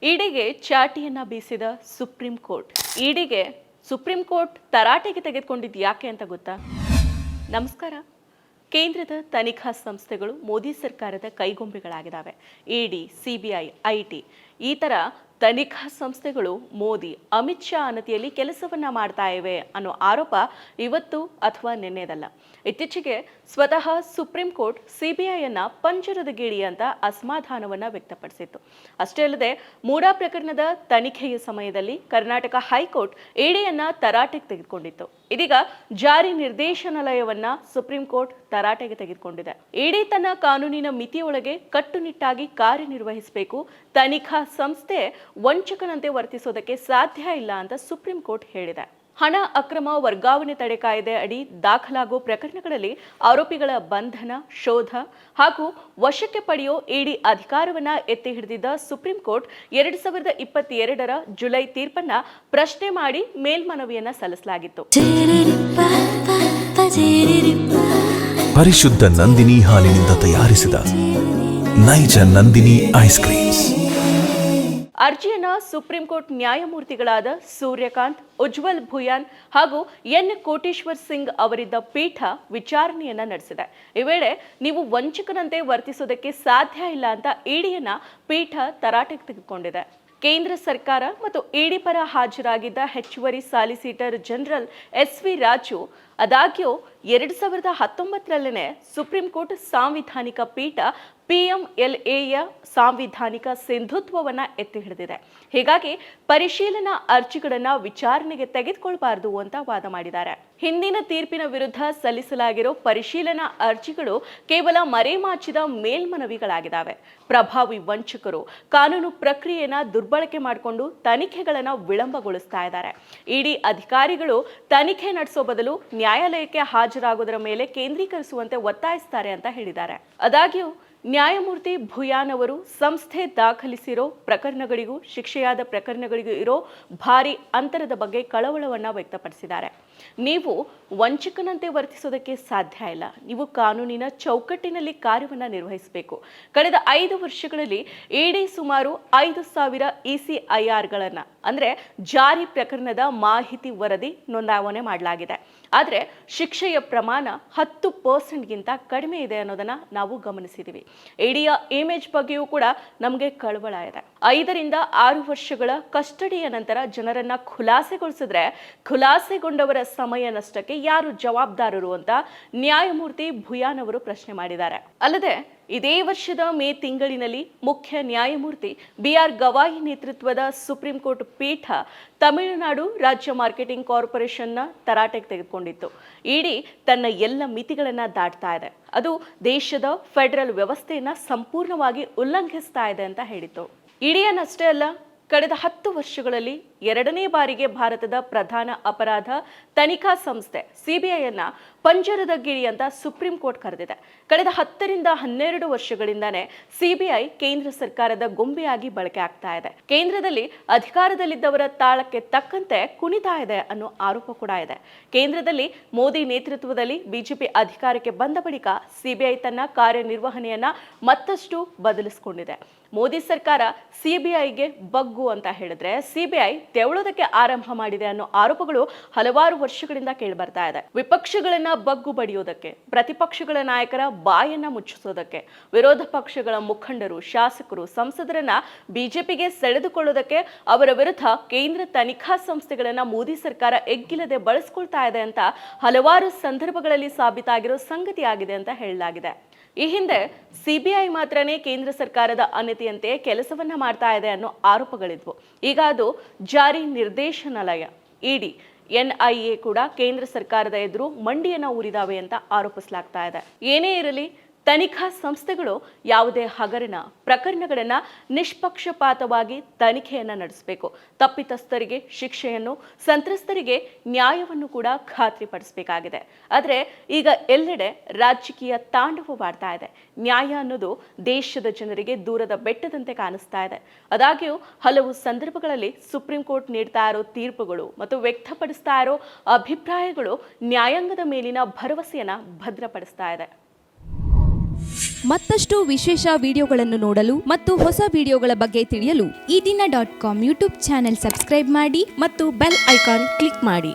ಇಡಿಗೆ ಚಾಟಿಯನ್ನ ಬೀಸಿದ supreme court. ಇಡಿಗೆ supreme court ತರಾಟೆಗೆ ತೆಗೆದುಕೊಂಡಿದ್ದು ಯಾಕೆ ಅಂತ ಗೊತ್ತಾ? ನಮಸ್ಕಾರ. ಕೇಂದ್ರದ ತನಿಖಾ ಸಂಸ್ಥೆಗಳು ಮೋದಿ ಸರ್ಕಾರದ ಕೈಗೊಂಬೆಗಳಾಗಿದ್ದಾವೆ. ಇಡಿ, ಸಿಬಿಐ, ಐಟಿ ಈ ಥರ ತನಿಖಾ ಸಂಸ್ಥೆಗಳು ಮೋದಿ, ಅಮಿತ್ ಶಾ ಅನತಿಯಲ್ಲಿ ಕೆಲಸವನ್ನ ಮಾಡ್ತಾ ಇವೆ ಅನ್ನೋ ಆರೋಪ ಇವತ್ತು ಅಥವಾ ನಿನ್ನೆದಲ್ಲ. ಇತ್ತೀಚೆಗೆ ಸ್ವತಃ ಸುಪ್ರೀಂ ಕೋರ್ಟ್ ಸಿಬಿಐಯನ್ನ ಪಂಜರದ ಗಿಳಿ ಅಂತ ಅಸಮಾಧಾನವನ್ನ ವ್ಯಕ್ತಪಡಿಸಿತ್ತು. ಅಷ್ಟೇ ಅಲ್ಲದೆ ಮೂಡಾ ಪ್ರಕರಣದ ತನಿಖೆಯ ಸಮಯದಲ್ಲಿ ಕರ್ನಾಟಕ ಹೈಕೋರ್ಟ್ ಇಡಿಯನ್ನ ತರಾಟೆಗೆ ತೆಗೆದುಕೊಂಡಿತ್ತು. ಇದೀಗ ಜಾರಿ ನಿರ್ದೇಶನಾಲಯವನ್ನ ಸುಪ್ರೀಂ ಕೋರ್ಟ್ ತರಾಟೆಗೆ ತೆಗೆದುಕೊಂಡಿದೆ. ಇಡಿ ತನ್ನ ಕಾನೂನಿನ ಮಿತಿಯೊಳಗೆ ಕಟ್ಟುನಿಟ್ಟಾಗಿ ಕಾರ್ಯನಿರ್ವಹಿಸಬೇಕು. ತನಿಖಾ ಸಂಸ್ಥೆ ವಂಚಕನಂತೆ ವರ್ತಿಸೋದಕ್ಕೆ ಸಾಧ್ಯ ಇಲ್ಲ ಅಂತ ಸುಪ್ರೀಂ ಕೋರ್ಟ್ ಹೇಳಿದೆ. ಹಣ ಅಕ್ರಮ ವರ್ಗಾವಣೆ ತಡೆ ಕಾಯ್ದೆ ಅಡಿ ದಾಖಲಾಗುವ ಪ್ರಕರಣಗಳಲ್ಲಿ ಆರೋಪಿಗಳ ಬಂಧನ, ಶೋಧ ಹಾಗೂ ವಶಕ್ಕೆ ಪಡೆಯೋ ಇಡಿ ಅಧಿಕಾರವನ್ನ ಎತ್ತಿ ಹಿಡಿದಿದ್ದ ಸುಪ್ರೀಂ ಕೋರ್ಟ್ 2022ರ ಜುಲೈ ತೀರ್ಪನ್ನ ಪ್ರಶ್ನೆ ಮಾಡಿ ಮೇಲ್ಮನವಿಯನ್ನ ಸಲ್ಲಿಸಲಾಗಿತ್ತು. ಪರಿಶುದ್ಧ ನಂದಿನಿ ಹಾಲಿನಿಂದ ತಯಾರಿಸಿದ ನೈಜ ನಂದಿನಿ ಐಸ್ ಕ್ರೀಮ್ಸ್. ಅರ್ಜಿಯನ್ನ ಸುಪ್ರೀಂ ಕೋರ್ಟ್ ನ್ಯಾಯಮೂರ್ತಿಗಳಾದ ಸೂರ್ಯಕಾಂತ್, ಉಜ್ವಲ್ ಭುಯಾನ್ ಹಾಗೂ ಎನ್ ಕೋಟೇಶ್ವರ್ ಸಿಂಗ್ ಅವರಿದ್ದ ಪೀಠ ವಿಚಾರಣೆಯನ್ನ ನಡೆಸಿದೆ. ಈ ವೇಳೆ ನೀವು ವಂಚಕನಂತೆ ವರ್ತಿಸೋದಕ್ಕೆ ಸಾಧ್ಯ ಇಲ್ಲ ಅಂತ ಇಡಿಯನ್ನ ಪೀಠ ತರಾಟೆಗೆ ತೆಗೆದುಕೊಂಡಿದೆ. ಕೇಂದ್ರ ಸರ್ಕಾರ ಮತ್ತು ಇಡಿ ಪರ ಹಾಜರಾಗಿದ್ದ ಹೆಚ್ಚುವರಿ ಸಾಲಿಸಿಟರ್ ಜನರಲ್ ಎಸ್.ವಿ. ರಾಜು ಆದಾಗ್ಯೂ 2019ರಲ್ಲೇ ಸುಪ್ರೀಂ ಕೋರ್ಟ್ ಸಾಂವಿಧಾನಿಕ ಪೀಠ PMLAಯ ಸಾಂವಿಧಾನಿಕ ಸಿಂಧುತ್ವವನ್ನ ಎತ್ತಿ ಹಿಡಿದಿದೆ. ಹೀಗಾಗಿ ಪರಿಶೀಲನಾ ಅರ್ಜಿಗಳನ್ನ ವಿಚಾರಣೆಗೆ ತೆಗೆದುಕೊಳ್ಬಾರದು ಅಂತ ವಾದ ಮಾಡಿದ್ದಾರೆ. ಹಿಂದಿನ ತೀರ್ಪಿನ ವಿರುದ್ಧ ಸಲ್ಲಿಸಲಾಗಿರೋ ಪರಿಶೀಲನಾ ಅರ್ಜಿಗಳು ಕೇವಲ ಮರೆಮಾಚಿದ ಮೇಲ್ಮನವಿಗಳಾಗಿದ್ದಾವೆ. ಪ್ರಭಾವಿ ವಂಚಕರು ಕಾನೂನು ಪ್ರಕ್ರಿಯೆಯನ್ನ ದುರ್ಬಳಕೆ ಮಾಡಿಕೊಂಡು ತನಿಖೆಗಳನ್ನ ವಿಳಂಬಗೊಳಿಸ್ತಾ ಇದ್ದಾರೆ. ಇಡಿ ಅಧಿಕಾರಿಗಳು ತನಿಖೆ ನಡೆಸೋ ಬದಲು ನ್ಯಾಯಾಲಯಕ್ಕೆ ಹಾಜರಾಗುವುದರ ಮೇಲೆ ಕೇಂದ್ರೀಕರಿಸುವಂತೆ ಒತ್ತಾಯಿಸುತ್ತಾರೆ ಅಂತ ಹೇಳಿದ್ದಾರೆ. ಆದಾಗ್ಯೂ ನ್ಯಾಯಮೂರ್ತಿ ಭುಯಾನ್ ಅವರು ಸಂಸ್ಥೆ ದಾಖಲಿಸಿರೋ ಪ್ರಕರಣಗಳಿಗೂ ಶಿಕ್ಷೆಯಾದ ಪ್ರಕರಣಗಳಿಗೂ ಇರೋ ಭಾರಿ ಅಂತರದ ಬಗ್ಗೆ ಕಳವಳವನ್ನ ವ್ಯಕ್ತಪಡಿಸಿದ್ದಾರೆ. ನೀವು ವಂಚಕನಂತೆ ವರ್ತಿಸೋದಕ್ಕೆ ಸಾಧ್ಯ ಇಲ್ಲ. ನೀವು ಕಾನೂನಿನ ಚೌಕಟ್ಟಿನಲ್ಲಿ ಕಾರ್ಯವನ್ನ ನಿರ್ವಹಿಸಬೇಕು. ಕಳೆದ 5 ವರ್ಷಗಳಲ್ಲಿ ಇಡಿ ಸುಮಾರು 5,000 ECIRಗಳನ್ನ ಅಂದ್ರೆ ಜಾರಿ ಪ್ರಕರಣದ ಮಾಹಿತಿ ವರದಿ ನೋಂದಾವಣೆ ಮಾಡಲಾಗಿದೆ. ಆದರೆ ಶಿಕ್ಷೆಯ ಪ್ರಮಾಣ 10%ಗಿಂತ ಕಡಿಮೆ ಇದೆ ಅನ್ನೋದನ್ನ ನಾವು ಗಮನಿಸಿದೀವಿ. ಇಡಿಯ ಇಮೇಜ್ ಬಗ್ಗೆಯೂ ಕೂಡ ನಮಗೆ ಕಳವಳ ಇದೆ. 5 ರಿಂದ 6 ವರ್ಷಗಳ ಕಸ್ಟಡಿಯ ನಂತರ ಜನರನ್ನ ಖುಲಾಸೆಗೊಳಿಸಿದ್ರೆ ಖುಲಾಸೆಗೊಂಡವರ ಸಮಯ ನಷ್ಟಕ್ಕೆ ಯಾರು ಜವಾಬ್ದಾರರು ಅಂತ ನ್ಯಾಯಮೂರ್ತಿ ಭುಯಾನ್ ಅವರು ಪ್ರಶ್ನೆ ಮಾಡಿದ್ದಾರೆ. ಅಲ್ಲದೆ ಇದೇ ವರ್ಷದ ಮೇ ತಿಂಗಳಿನಲ್ಲಿ ಮುಖ್ಯ ನ್ಯಾಯಮೂರ್ತಿ BR ಗವಾಯಿ ನೇತೃತ್ವದ ಸುಪ್ರೀಂ ಕೋರ್ಟ್ ಪೀಠ ತಮಿಳುನಾಡು ರಾಜ್ಯ ಮಾರ್ಕೆಟಿಂಗ್ ಕಾರ್ಪೊರೇಷನ್ನ ತರಾಟೆಗೆ ತೆಗೆದುಕೊಂಡಿತ್ತು. ಇಡಿ ತನ್ನ ಎಲ್ಲ ಮಿತಿಗಳನ್ನ ದಾಟ್ತಾ ಇದೆ, ಅದು ದೇಶದ ಫೆಡರಲ್ ವ್ಯವಸ್ಥೆಯನ್ನ ಸಂಪೂರ್ಣವಾಗಿ ಉಲ್ಲಂಘಿಸ್ತಾ ಇದೆ ಅಂತ ಹೇಳಿತ್ತು. ಇಡಿಯನ್ನಷ್ಟೇ ಅಲ್ಲ, ಕಳೆದ 10 ವರ್ಷಗಳಲ್ಲಿ 2ನೇ ಬಾರಿಗೆ ಭಾರತದ ಪ್ರಧಾನ ಅಪರಾಧ ತನಿಖಾ ಸಂಸ್ಥೆ ಸಿಬಿಐಯನ್ನ ಪಂಜರದ ಗಿಳಿ ಅಂತ ಸುಪ್ರೀಂ ಕೋರ್ಟ್ ಕರೆದಿದೆ. ಕಳೆದ 10 ರಿಂದ 12 ವರ್ಷಗಳಿಂದಾನೇ ಸಿಬಿಐ ಕೇಂದ್ರ ಸರ್ಕಾರದ ಗೊಂಬೆಯಾಗಿ ಬಳಕೆ ಆಗ್ತಾ ಇದೆ. ಕೇಂದ್ರದಲ್ಲಿ ಅಧಿಕಾರದಲ್ಲಿದ್ದವರ ತಾಳಕ್ಕೆ ತಕ್ಕಂತೆ ಕುಣಿತಾ ಇದೆ ಅನ್ನೋ ಆರೋಪ ಕೂಡ ಇದೆ. ಕೇಂದ್ರದಲ್ಲಿ ಮೋದಿ ನೇತೃತ್ವದಲ್ಲಿ ಬಿಜೆಪಿ ಅಧಿಕಾರಕ್ಕೆ ಬಂದ ಬಳಿಕ ಸಿಬಿಐ ತನ್ನ ಕಾರ್ಯನಿರ್ವಹಣೆಯನ್ನ ಮತ್ತಷ್ಟು ಬದಲಿಸಿಕೊಂಡಿದೆ. ಮೋದಿ ಸರ್ಕಾರ ಸಿಬಿಐಗೆ ಬಗ್ಗು ಅಂತ ಹೇಳಿದ್ರೆ ಸಿಬಿಐ ತೆವಳೋದಕ್ಕೆ ಆರಂಭ ಮಾಡಿದೆ ಅನ್ನೋ ಆರೋಪಗಳು ಹಲವಾರು ವರ್ಷಗಳಿಂದ ಕೇಳಿಬರ್ತಾ ಇದೆ. ವಿಪಕ್ಷಗಳನ್ನ ಬಗ್ಗು ಬಡಿಯೋದಕ್ಕೆ, ಪ್ರತಿಪಕ್ಷಗಳ ನಾಯಕರ ಬಾಯನ್ನ ಮುಚ್ಚಿಸೋದಕ್ಕೆ, ವಿರೋಧ ಪಕ್ಷಗಳ ಮುಖಂಡರು, ಶಾಸಕರು, ಸಂಸದರನ್ನ ಬಿಜೆಪಿಗೆ ಸೆಳೆದುಕೊಳ್ಳೋದಕ್ಕೆ ಅವರ ವಿರುದ್ಧ ಕೇಂದ್ರ ತನಿಖಾ ಸಂಸ್ಥೆಗಳನ್ನ ಮೋದಿ ಸರ್ಕಾರ ಎಗ್ಗಿಲ್ಲದೆ ಬಳಸ್ಕೊಳ್ತಾ ಇದೆ ಅಂತ ಹಲವಾರು ಸಂದರ್ಭಗಳಲ್ಲಿ ಸಾಬೀತಾಗಿರೋ ಸಂಗತಿ ಆಗಿದೆ ಅಂತ ಹೇಳಲಾಗಿದೆ. ಈ ಹಿಂದೆ ಸಿಬಿಐ ಮಾತ್ರನೇ ಕೇಂದ್ರ ಸರ್ಕಾರದ ಅನತಿಯಂತೆ ಕೆಲಸವನ್ನ ಮಾಡ್ತಾ ಇದೆ ಅನ್ನೋ ಆರೋಪಗಳಿದ್ವು. ಈಗ ಅದು ಜಾರಿ ನಿರ್ದೇಶನಾಲಯ, ಇಡಿ, NIA ಕೂಡ ಕೇಂದ್ರ ಸರ್ಕಾರದ ಎದುರು ಮಂಡಿಯನ್ನ ಊರಿದಾವೆ ಅಂತ ಆರೋಪಿಸಲಾಗ್ತಾ ಇದೆ. ಏನೇ ಇರಲಿ, ತನಿಖಾ ಸಂಸ್ಥೆಗಳು ಯಾವುದೇ ಹಗರಣ ಪ್ರಕರಣಗಳನ್ನ ನಿಷ್ಪಕ್ಷಪಾತವಾಗಿ ತನಿಖೆಯನ್ನ ನಡೆಸಬೇಕು. ತಪ್ಪಿತಸ್ಥರಿಗೆ ಶಿಕ್ಷೆಯನ್ನು, ಸಂತ್ರಸ್ತರಿಗೆ ನ್ಯಾಯವನ್ನು ಕೂಡ ಖಾತ್ರಿಪಡಿಸಬೇಕಾಗಿದೆ. ಆದರೆ ಈಗ ಎಲ್ಲೆಡೆ ರಾಜಕೀಯ ತಾಂಡವವಾಡ್ತಾ ಇದೆ. ನ್ಯಾಯ ಅನ್ನೋದು ದೇಶದ ಜನರಿಗೆ ದೂರದ ಬೆಟ್ಟದಂತೆ ಕಾಣಿಸ್ತಾ ಇದೆ. ಆದಾಗ್ಯೂ ಹಲವು ಸಂದರ್ಭಗಳಲ್ಲಿ ಸುಪ್ರೀಂ ಕೋರ್ಟ್ ನೀಡ್ತಾ ಇರೋ ತೀರ್ಪುಗಳು ಮತ್ತು ವ್ಯಕ್ತಪಡಿಸ್ತಾ ಇರೋ ಅಭಿಪ್ರಾಯಗಳು ನ್ಯಾಯಾಂಗದ ಮೇಲಿನ ಭರವಸೆಯನ್ನ ಭದ್ರಪಡಿಸ್ತಾ ಇದೆ. ಮತ್ತಷ್ಟು ವಿಶೇಷ ವಿಡಿಯೋಗಳನ್ನು ನೋಡಲು ಮತ್ತು ಹೊಸ ವಿಡಿಯೋಗಳ ಬಗ್ಗೆ ತಿಳಿಯಲು ಈ ದಿನ .com ಯೂಟ್ಯೂಬ್ ಚಾನೆಲ್ ಸಬ್ಸ್ಕ್ರೈಬ್ ಮಾಡಿ ಮತ್ತು ಬೆಲ್ ಐಕಾನ್ ಕ್ಲಿಕ್ ಮಾಡಿ.